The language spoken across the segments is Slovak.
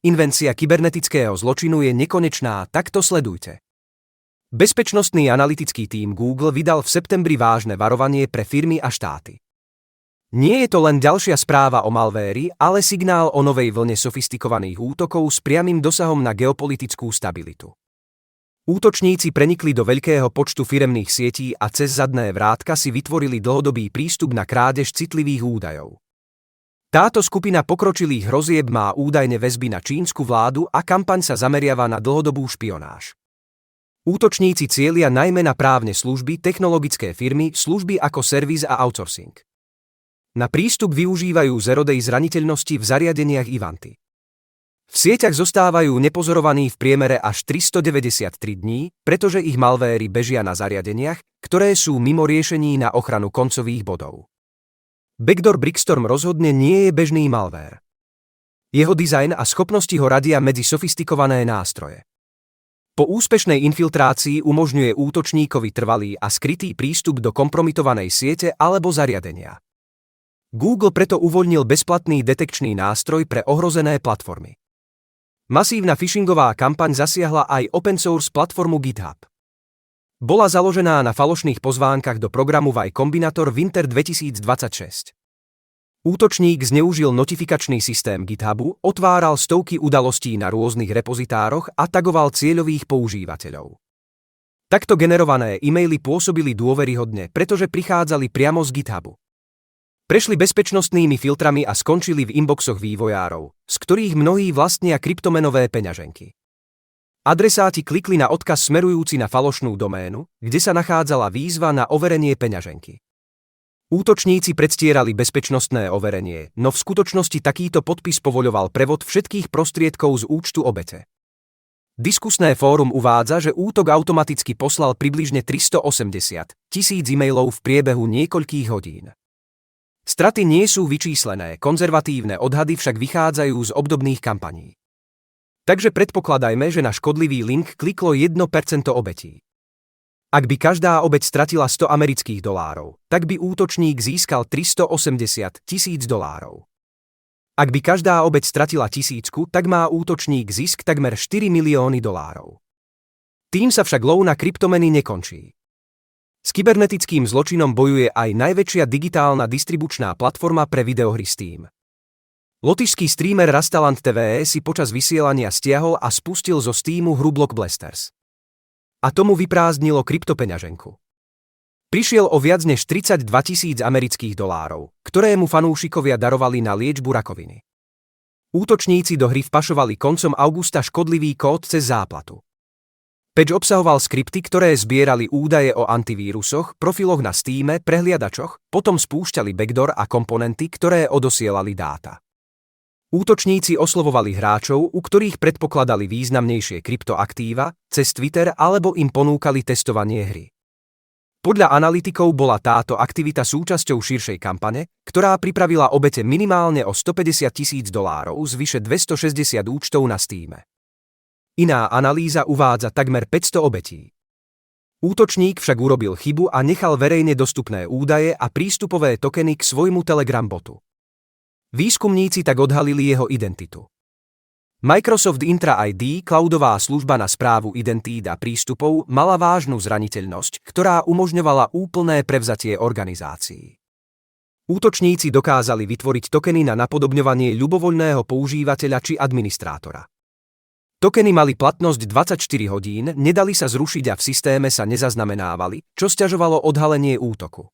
Invencia kybernetického zločinu je nekonečná, tak to sledujte. Bezpečnostný analytický tím Google vydal v septembri vážne varovanie pre firmy a štáty. Nie je to len ďalšia správa o malvéri, ale signál o novej vlne sofistikovaných útokov s priamym dosahom na geopolitickú stabilitu. Útočníci prenikli do veľkého počtu firemných sietí a cez zadné vrátka si vytvorili dlhodobý prístup na krádež citlivých údajov. Táto skupina pokročilých hrozieb má údajne väzby na čínsku vládu a kampaň sa zameriava na dlhodobú špionáž. Útočníci cielia najmä na právne služby, technologické firmy, služby ako servis a outsourcing. Na prístup využívajú zero-day zraniteľnosti v zariadeniach Ivanti. V sieťach zostávajú nepozorovaní v priemere až 393 dní, pretože ich malvéry bežia na zariadeniach, ktoré sú mimo riešení na ochranu koncových bodov. Backdoor Brickstorm rozhodne nie je bežný malvér. Jeho dizajn a schopnosti ho radia medzi sofistikované nástroje. Po úspešnej infiltrácii umožňuje útočníkovi trvalý a skrytý prístup do kompromitovanej siete alebo zariadenia. Google preto uvoľnil bezplatný detekčný nástroj pre ohrozené platformy. Masívna phishingová kampaň zasiahla aj open source platformu GitHub. Bola založená na falošných pozvánkach do programu Y Combinator Winter 2026. Útočník zneužil notifikačný systém GitHubu, otváral stovky udalostí na rôznych repozitároch a tagoval cieľových používateľov. Takto generované e-maily pôsobili dôveryhodne, pretože prichádzali priamo z GitHubu. Prešli bezpečnostnými filtrami a skončili v inboxoch vývojárov, z ktorých mnohí vlastnia kryptomenové peňaženky. Adresáti klikli na odkaz smerujúci na falošnú doménu, kde sa nachádzala výzva na overenie peňaženky. Útočníci predstierali bezpečnostné overenie, no v skutočnosti takýto podpis povoľoval prevod všetkých prostriedkov z účtu obete. Diskusné fórum uvádza, že útok automaticky poslal približne 380 000 e-mailov v priebehu niekoľkých hodín. Straty nie sú vyčíslené, konzervatívne odhady však vychádzajú z obdobných kampaní. Takže predpokladajme, že na škodlivý link kliklo 1% obetí. Ak by každá obeť stratila $100, tak by útočník získal $380 000. Ak by každá obeť stratila 1000, tak má útočník zisk takmer $4 milióny. Tým sa však lov na kryptomeny nekončí. S kybernetickým zločinom bojuje aj najväčšia digitálna distribučná platforma pre videohry Steam. Lotyšský streamer Rastalant TV si počas vysielania stiahol a spustil zo Steamu hru Block Blasters. A tomu vyprázdnilo kryptopeňaženku. Prišiel o viac než $32 000, ktoré mu fanúšikovia darovali na liečbu rakoviny. Útočníci do hry vpašovali koncom augusta škodlivý kód cez záplatu. Patch obsahoval skripty, ktoré zbierali údaje o antivírusoch, profiloch na Steame, prehliadačoch, potom spúšťali backdoor a komponenty, ktoré odosielali dáta. Útočníci oslovovali hráčov, u ktorých predpokladali významnejšie kryptoaktíva, cez Twitter alebo im ponúkali testovanie hry. Podľa analytikov bola táto aktivita súčasťou širšej kampane, ktorá pripravila obete minimálne o $150 000 z vyše 260 účtov na Steame. Iná analýza uvádza takmer 500 obetí. Útočník však urobil chybu a nechal verejne dostupné údaje a prístupové tokeny k svojmu Telegram botu. Výskumníci tak odhalili jeho identitu. Microsoft Intra ID, cloudová služba na správu identít a prístupov, mala vážnu zraniteľnosť, ktorá umožňovala úplné prevzatie organizácií. Útočníci dokázali vytvoriť tokeny na napodobňovanie ľubovoľného používateľa či administrátora. Tokeny mali platnosť 24 hodín, nedali sa zrušiť a v systéme sa nezaznamenávali, čo sťažovalo odhalenie útoku.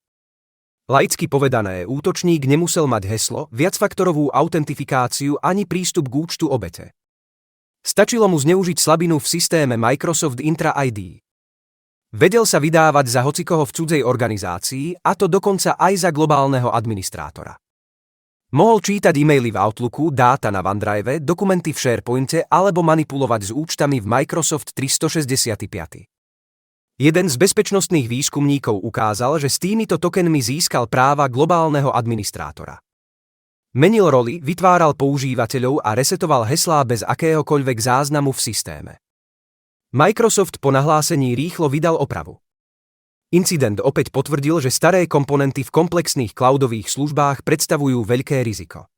Laicky povedané, útočník nemusel mať heslo, viacfaktorovú autentifikáciu ani prístup k účtu obete. Stačilo mu zneužiť slabinu v systéme Microsoft Intra ID. Vedel sa vydávať za hocikoho v cudzej organizácii, a to dokonca aj za globálneho administrátora. Mohol čítať e-maily v Outlooku, dáta na OneDrive, dokumenty v SharePointe alebo manipulovať s účtami v Microsoft 365. Jeden z bezpečnostných výskumníkov ukázal, že s týmito tokenmi získal práva globálneho administrátora. Menil roli, vytváral používateľov a resetoval heslá bez akéhokoľvek záznamu v systéme. Microsoft po nahlásení rýchlo vydal opravu. Incident opäť potvrdil, že staré komponenty v komplexných cloudových službách predstavujú veľké riziko.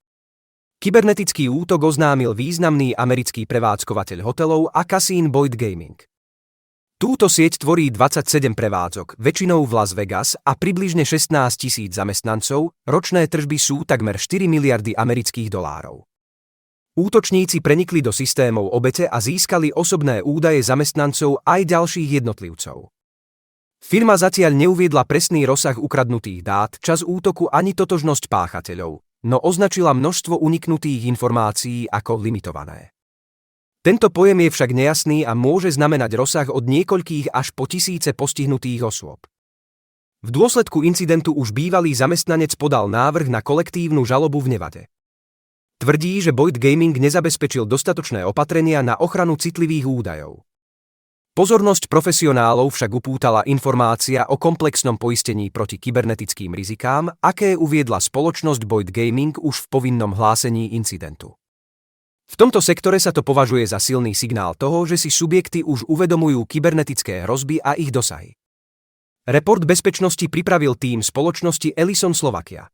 Kybernetický útok oznámil významný americký prevádzkovateľ hotelov a kasín Boyd Gaming. Túto sieť tvorí 27 prevádzok, väčšinou v Las Vegas a približne 16 000 zamestnancov, ročné tržby sú takmer 4 miliardy amerických dolárov. Útočníci prenikli do systémov obete a získali osobné údaje zamestnancov aj ďalších jednotlivcov. Firma zatiaľ neuviedla presný rozsah ukradnutých dát, čas útoku ani totožnosť páchateľov, no označila množstvo uniknutých informácií ako limitované. Tento pojem je však nejasný a môže znamenať rozsah od niekoľkých až po tisíce postihnutých osôb. V dôsledku incidentu už bývalý zamestnanec podal návrh na kolektívnu žalobu v Nevade. Tvrdí, že Boyd Gaming nezabezpečil dostatočné opatrenia na ochranu citlivých údajov. Pozornosť profesionálov však upútala informácia o komplexnom poistení proti kybernetickým rizikám, aké uviedla spoločnosť Boyd Gaming už v povinnom hlásení incidentu. V tomto sektore sa to považuje za silný signál toho, že si subjekty už uvedomujú kybernetické hrozby a ich dosahy. Report bezpečnosti pripravil tím spoločnosti Ellison Slovakia.